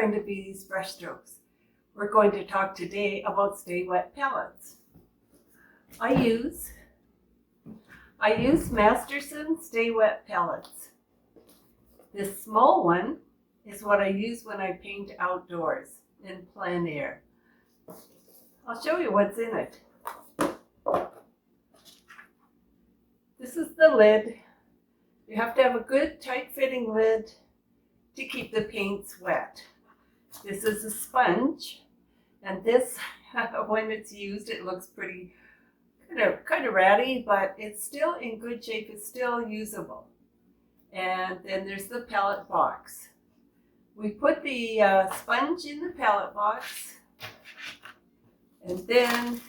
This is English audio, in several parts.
Brenda Beattie's Brushstrokes. We're going to talk today about Sta-Wet palettes. I use Masterson Sta-Wet palettes. This small one is what I use when I paint outdoors in plein air. I'll show you what's in it. This is the lid. You have to have a good tight-fitting lid to keep the paints wet. This is a sponge, and this, when it's used, it looks pretty kind of ratty, but it's still in good shape. It's still usable. And then there's the pallet box. We put the sponge in the pallet box, and then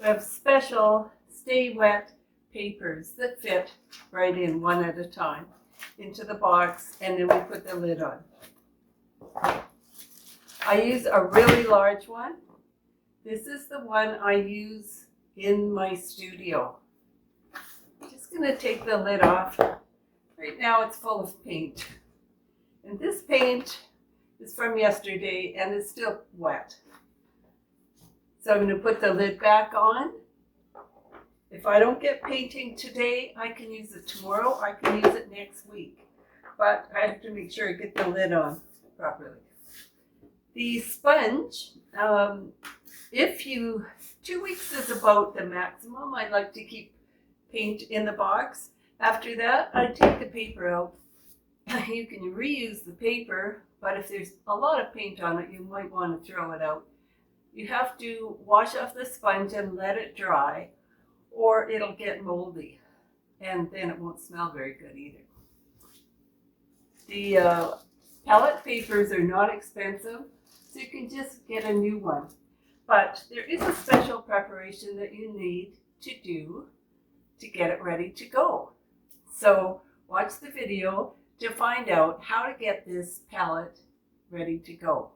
we have special Sta-Wet papers that fit right in one at a time into the box, and then we put the lid on. I use a really large one. This is the one I use in my studio. I'm just going to take the lid off. Right now it's full of paint. And this paint is from yesterday and it's still wet. So I'm going to put the lid back on. If I don't get painting today, I can use it tomorrow. I can use it next week. But I have to make sure I get the lid on properly. The sponge, 2 weeks is about the maximum. I like to keep paint in the box. After that, I take the paper out. You can reuse the paper, but if there's a lot of paint on it, you might want to throw it out. You have to wash off the sponge and let it dry, or it'll get moldy, and then it won't smell very good either. The palette papers are not expensive, so you can just get a new one. But there is a special preparation that you need to do to get it ready to go. So watch the video to find out how to get this palette ready to go.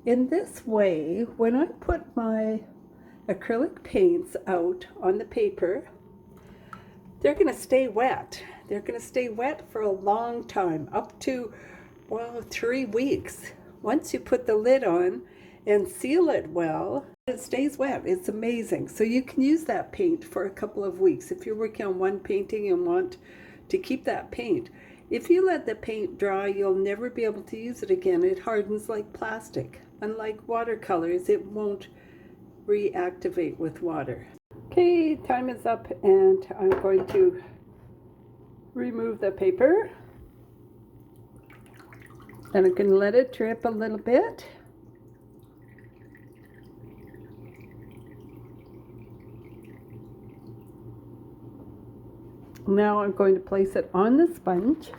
In this way, when I put my acrylic paints out on the paper, they're going to stay wet. They're going to stay wet for a long time, up to, 3 weeks. Once you put the lid on and seal it well, it stays wet. It's amazing. So you can use that paint for a couple of weeks. If you're working on one painting and want to keep that paint, if you let the paint dry, you'll never be able to use it again. It hardens like plastic. Unlike watercolors, it won't reactivate with water. Okay, time is up, and I'm going to remove the paper. And I'm going to let it drip a little bit. Now I'm going to place it on the sponge.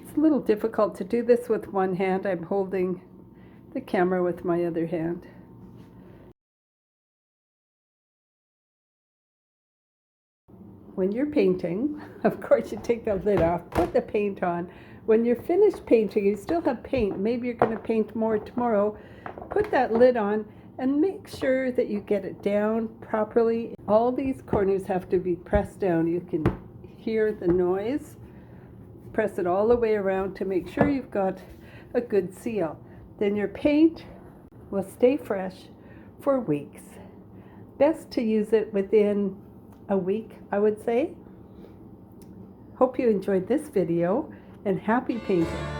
It's a little difficult to do this with one hand. I'm holding the camera with my other hand. When you're painting, of course, you take the lid off, put the paint on. When you're finished painting, you still have paint. Maybe you're going to paint more tomorrow. Put that lid on and make sure that you get it down properly. All these corners have to be pressed down. You can hear the noise. Press it all the way around to make sure you've got a good seal. Then your paint will stay fresh for weeks. Best to use it within a week, I would say. Hope you enjoyed this video, and happy painting.